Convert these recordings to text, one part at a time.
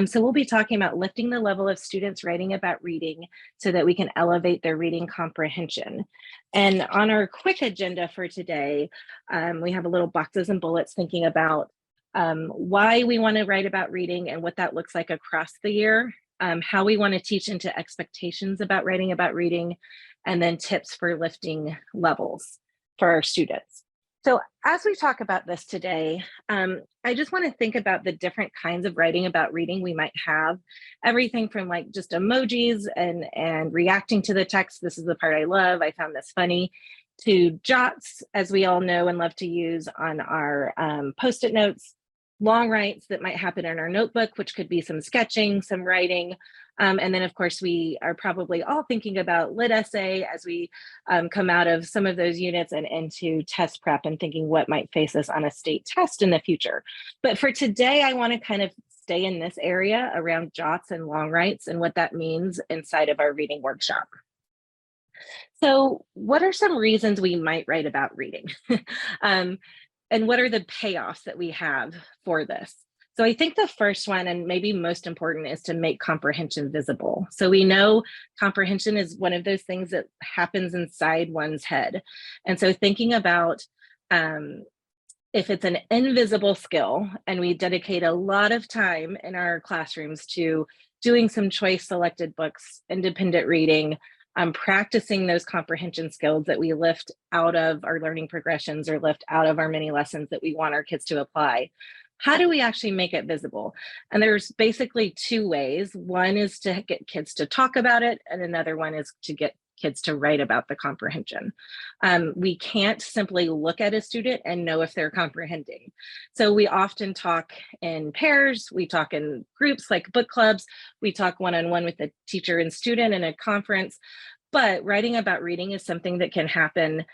So we'll be talking about lifting the level of students writing about reading so that we can elevate their reading comprehension. And on our quick agenda for today, we have a little boxes and bullets thinking about why we want to write about reading and what that looks like across the year, how we want to teach into expectations about writing about reading, and then tips for lifting levels for our students. So as we talk about this today, I just want to think about the different kinds of writing about reading we might have. Everything from like just emojis and reacting to the text. This is the part I love. I found this funny. To jots, as we all know and love to use on our Post-it notes. Long writes that might happen in our notebook, which could be some sketching, some writing. And then, of course, we are probably all thinking about lit essay as we come out of some of those units and into test prep and thinking what might face us on a state test in the future. But for today, I want to kind of stay in this area around jots and long writes and what that means inside of our reading workshop. So what are some reasons we might write about reading? And what are the payoffs that we have for this? So I think the first one, and maybe most important, is to make comprehension visible. So we know comprehension is one of those things that happens inside one's head. And so thinking about if it's an invisible skill, and we dedicate a lot of time in our classrooms to doing some choice selected books, independent reading, practicing those comprehension skills that we lift out of our learning progressions or lift out of our mini lessons that we want our kids to apply. How do we actually make it visible? And there's basically two ways. One is to get kids to talk about it, and another one is to get kids to write about the comprehension. We can't simply look at a student and know if they're comprehending. So we often talk in pairs, we talk in groups like book clubs, we talk one-on-one with the teacher and student in a conference, but writing about reading is something that can happen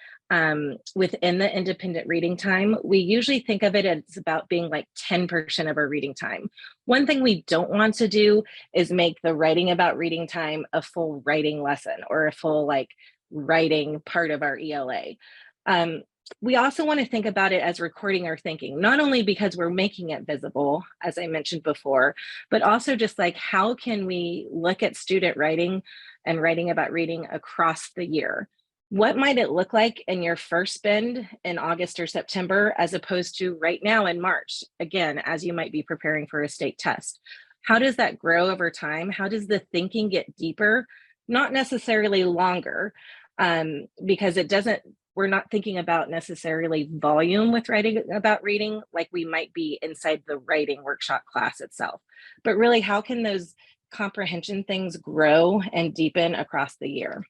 within the independent reading time. We usually think of it as about being like 10% of our reading time. One thing we don't want to do is make the writing about reading time a full writing lesson or a full like writing part of our ELA. We also want to think about it as recording our thinking, not only because we're making it visible, as I mentioned before, but also just like how can we look at student writing and writing about reading across the year? What might it look like in your first spend in August or September, as opposed to right now in March, again, as you might be preparing for a state test? How does that grow over time? How does the thinking get deeper? Not necessarily longer, because we're not thinking about necessarily volume with writing about reading like we might be inside the writing workshop class itself, but really how can those comprehension things grow and deepen across the year?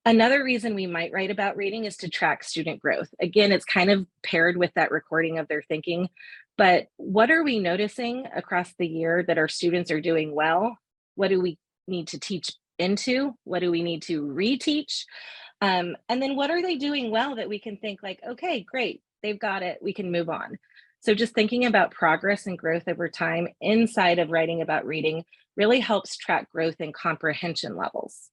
Another reason we might write about reading is to track student growth. Again, it's kind of paired with that recording of their thinking, but what are we noticing across the year that our students are doing well? What do we need to teach into? What do we need to reteach? And then what are they doing well that we can think like, okay, great, they've got it, we can move on. So just thinking about progress and growth over time inside of writing about reading really helps track growth and comprehension levels.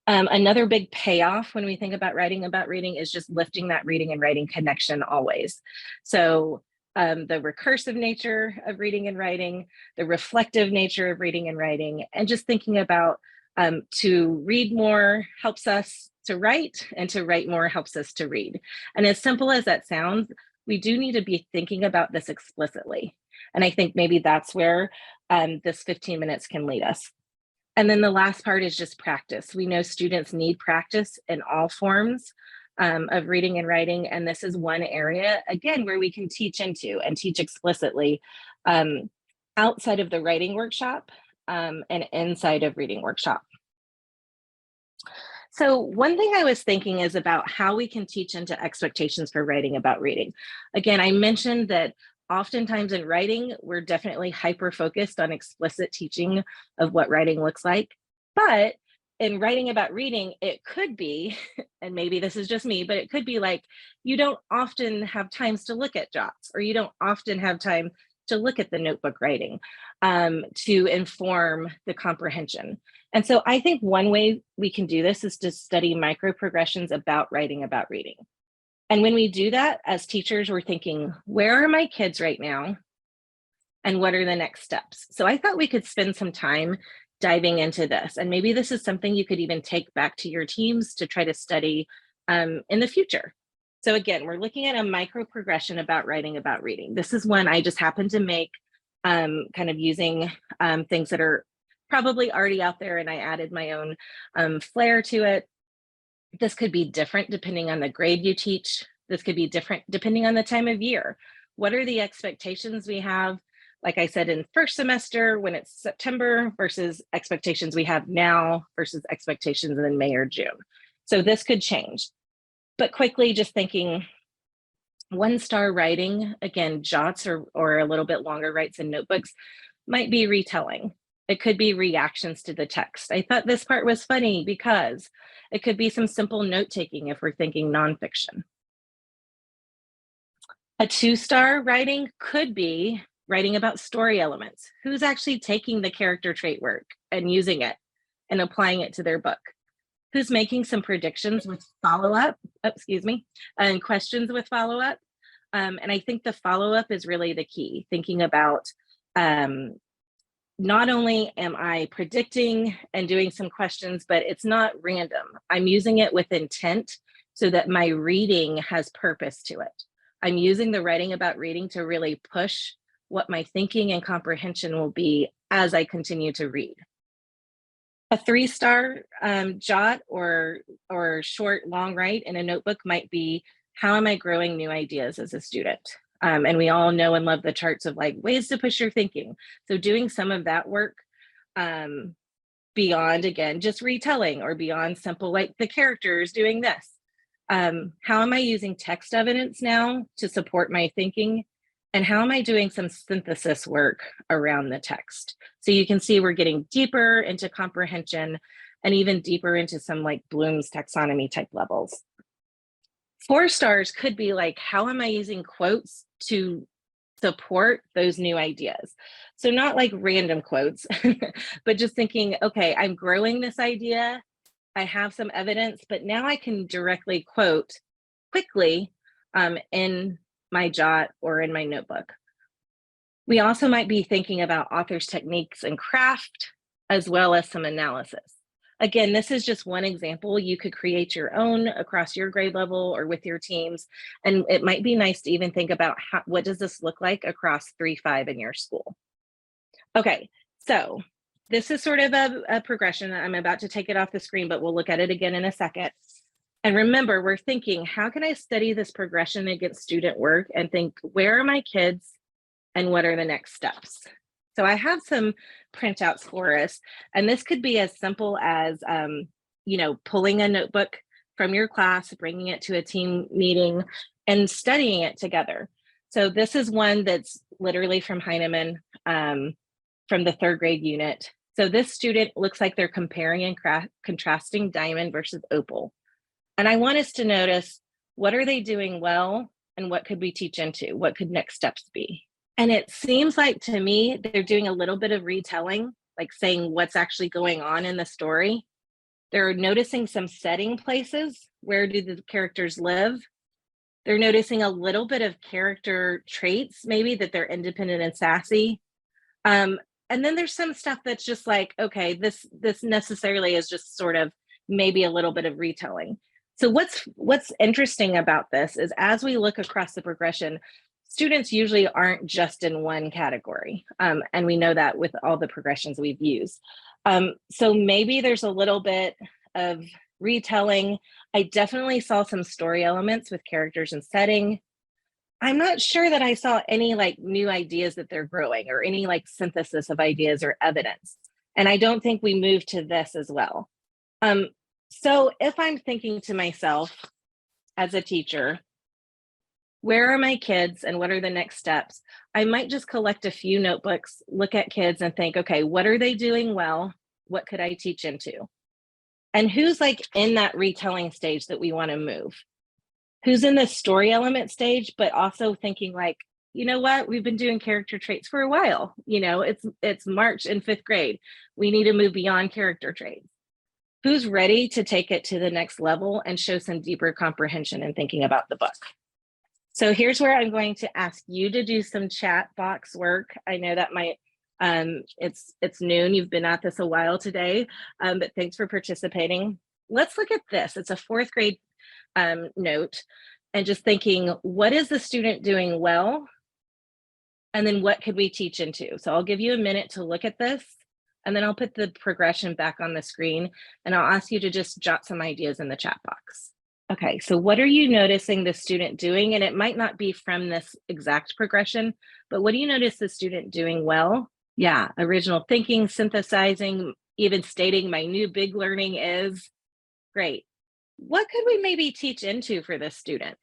Another big payoff when we think about writing about reading is just lifting that reading and writing connection always. So the recursive nature of reading and writing, the reflective nature of reading and writing, and just thinking about to read more helps us to write, and to write more helps us to read. And as simple as that sounds, we do need to be thinking about this explicitly. And I think maybe that's where this 15 minutes can lead us. And then the last part is just practice. We know students need practice in all forms of reading and writing. And this is one area, again, where we can teach into and teach explicitly outside of the writing workshop and inside of reading workshop. So one thing I was thinking is about how we can teach into expectations for writing about reading. Again, I mentioned that oftentimes in writing, we're definitely hyper-focused on explicit teaching of what writing looks like. But in writing about reading, it could be, and maybe this is just me, but it could be like, you don't often have times to look at jots, or you don't often have time to look at the notebook writing to inform the comprehension. And so I think one way we can do this is to study micro progressions about writing about reading. And when we do that as teachers, we're thinking, where are my kids right now? and what are the next steps? So I thought we could spend some time diving into this. And maybe this is something you could even take back to your teams to try to study in the future. So again, we're looking at a micro progression about writing about reading. This is one I just happened to make kind of using things that are probably already out there, and I added my own flair to it. This could be different depending on the grade you teach. This could be different depending on the time of year. What are the expectations we have? Like I said, in first semester when it's September versus expectations we have now versus expectations in May or June. So this could change. But quickly, just thinking, 1-star writing, again, jots or a little bit longer writes in notebooks, might be retelling. It could be reactions to the text. I thought this part was funny because it could be some simple note taking if we're thinking nonfiction. A 2-star writing could be writing about story elements. Who's actually taking the character trait work and using it and applying it to their book? Who's making some predictions with follow-up, and questions with follow-up? And I think the follow-up is really the key, thinking about not only am I predicting and doing some questions, but it's not random. I'm using it with intent so that my reading has purpose to it. I'm using the writing about reading to really push what my thinking and comprehension will be as I continue to read. A 3-star jot or short, long write in a notebook might be, how am I growing new ideas as a student? And we all know and love the charts of like ways to push your thinking. So doing some of that work beyond, again, just retelling or beyond simple, like the characters doing this. How am I using text evidence now to support my thinking? And how am I doing some synthesis work around the text? So you can see we're getting deeper into comprehension and even deeper into some like Bloom's taxonomy type levels. 4 stars could be like, how am I using quotes to support those new ideas? So not like random quotes, but just thinking, okay, I'm growing this idea. I have some evidence, but now I can directly quote quickly in my jot or in my notebook. We also might be thinking about authors' techniques and craft, as well as some analysis. Again, this is just one example. You could create your own across your grade level or with your teams. And it might be nice to even think about what does this look like across 3-5 in your school. Okay, so this is sort of a progression. I'm about to take it off the screen, but we'll look at it again in a second. And remember, we're thinking, how can I study this progression against student work and think, where are my kids and what are the next steps? So I have some printouts for us, and this could be as simple as, pulling a notebook from your class, bringing it to a team meeting and studying it together. So this is one that's literally from Heinemann from the 3rd grade unit. So this student looks like they're comparing and contrasting diamond versus opal. And I want us to notice, what are they doing well and what could we teach into? What could next steps be? And it seems like to me, they're doing a little bit of retelling, like saying what's actually going on in the story. They're noticing some setting places. Where do the characters live? They're noticing a little bit of character traits, maybe that they're independent and sassy. And then there's some stuff that's just like, okay, this necessarily is just sort of maybe a little bit of retelling. So what's interesting about this is as we look across the progression, students usually aren't just in one category. And we know that with all the progressions we've used. So maybe there's a little bit of retelling. I definitely saw some story elements with characters and setting. I'm not sure that I saw any like new ideas that they're growing or any like synthesis of ideas or evidence. And I don't think we moved to this as well. So if I'm thinking to myself as a teacher, where are my kids and what are the next steps? I might just collect a few notebooks, look at kids and think, okay, what are they doing well? What could I teach into? And who's like in that retelling stage that we want to move? Who's in the story element stage, but also thinking like, you know what, we've been doing character traits for a while. It's March in 5th grade. We need to move beyond character traits. Who's ready to take it to the next level and show some deeper comprehension in thinking about the book? So here's where I'm going to ask you to do some chat box work. I know that might, it's noon, you've been at this a while today, but thanks for participating. Let's look at this. It's a fourth grade note, and just thinking, what is the student doing well? And then what could we teach into? So I'll give you a minute to look at this, and then I'll put the progression back on the screen, and I'll ask you to just jot some ideas in the chat box. Okay, so what are you noticing the student doing? And it might not be from this exact progression, but what do you notice the student doing well? Yeah, original thinking, synthesizing, even stating my new big learning is great. What could we maybe teach into for this student?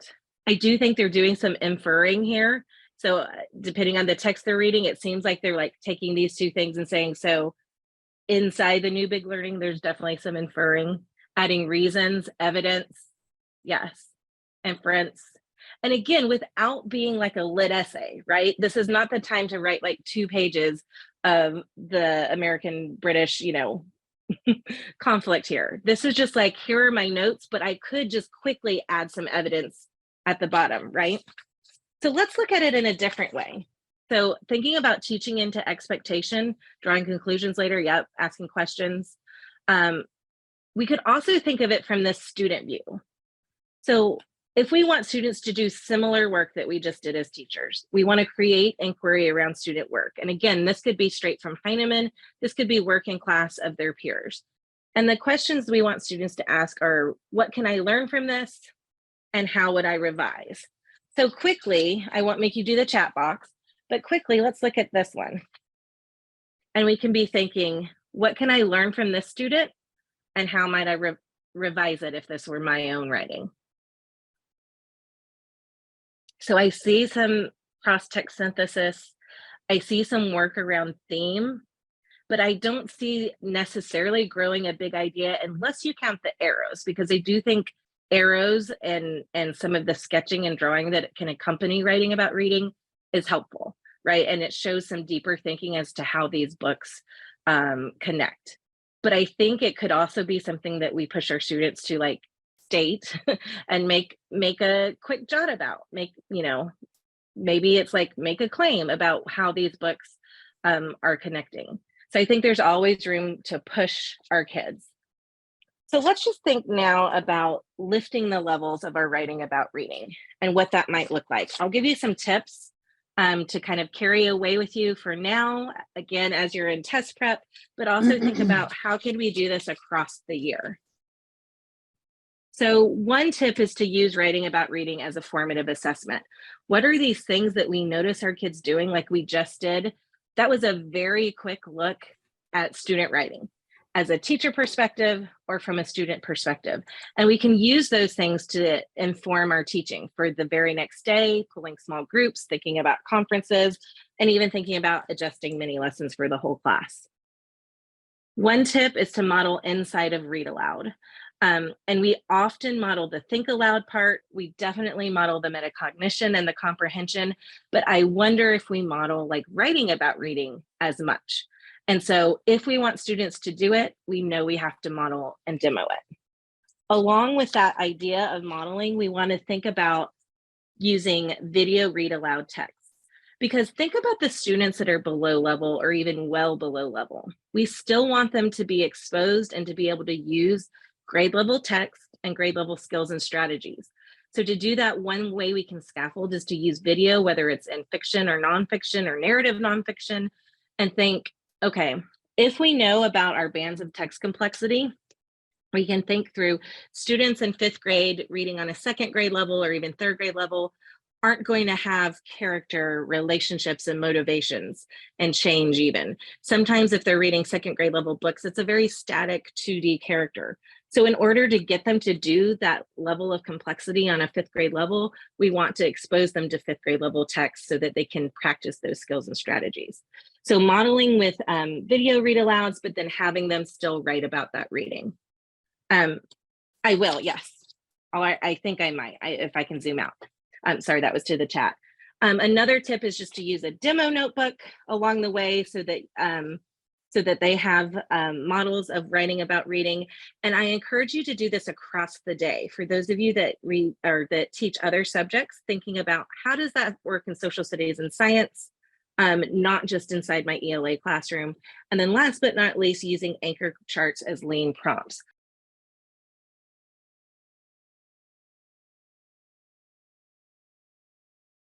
I do think they're doing some inferring here. So depending on the text they're reading, it seems like they're like taking these two things and saying, so inside the new big learning, there's definitely some inferring, adding reasons, evidence, yes, inference. And again, without being like a lit essay, right? This is not the time to write like 2 pages of the American British, conflict here. This is just like, here are my notes, but I could just quickly add some evidence at the bottom, right? So let's look at it in a different way. So thinking about teaching into expectation, drawing conclusions later, yep, asking questions. We could also think of it from this student view. So if we want students to do similar work that we just did as teachers, we want to create inquiry around student work. And again, this could be straight from Heinemann, this could be work in class of their peers. And the questions we want students to ask are, what can I learn from this? And how would I revise? So quickly, I won't make you do the chat box, but quickly, let's look at this one. And we can be thinking, what can I learn from this student? And how might I revise it if this were my own writing? So I see some cross-text synthesis. I see some work around theme, but I don't see necessarily growing a big idea unless you count the arrows, because I do think arrows and some of the sketching and drawing that can accompany writing about reading is helpful, right? And it shows some deeper thinking as to how these books connect. But I think it could also be something that we push our students to like state and make a quick jot about, maybe it's like make a claim about how these books are connecting. So I think there's always room to push our kids. So let's just think now about lifting the levels of our writing about reading and what that might look like. I'll give you some tips to kind of carry away with you for now, again, as you're in test prep, but also think about how can we do this across the year. So one tip is to use writing about reading as a formative assessment. What are these things that we notice our kids doing like we just did? That was a very quick look at student writing as a teacher perspective or from a student perspective. And we can use those things to inform our teaching for the very next day, pulling small groups, thinking about conferences, and even thinking about adjusting mini lessons for the whole class. One tip is to model inside of read aloud. And we often model the think aloud part. We definitely model the metacognition and the comprehension, but I wonder if we model like writing about reading as much. And so if we want students to do it, we know we have to model and demo it. Along with that idea of modeling, we want to think about using video read aloud text. Because think about the students that are below level or even well below level. We still want them to be exposed and to be able to use grade level text and grade level skills and strategies. So to do that, one way we can scaffold is to use video, whether it's in fiction or nonfiction or narrative nonfiction, and think, okay, if we know about our bands of text complexity, we can think through students in 5th grade reading on a 2nd grade level or even 3rd grade level aren't going to have character, relationships, and motivations and change even. Sometimes if they're reading 2nd grade level books, it's a very static 2D character. So in order to get them to do that level of complexity on a 5th grade level, we want to expose them to 5th grade level text so that they can practice those skills and strategies. So modeling with video read alouds, but then having them still write about that reading. I will, yes. I think I might, if I can zoom out. Sorry, that was to the chat. Another tip is just to use a demo notebook along the way so that so that they have models of writing about reading. And I encourage you to do this across the day. For those of you that read or that teach other subjects, thinking about how does that work in social studies and science, not just inside my ELA classroom. And then last but not least, using anchor charts as lean prompts.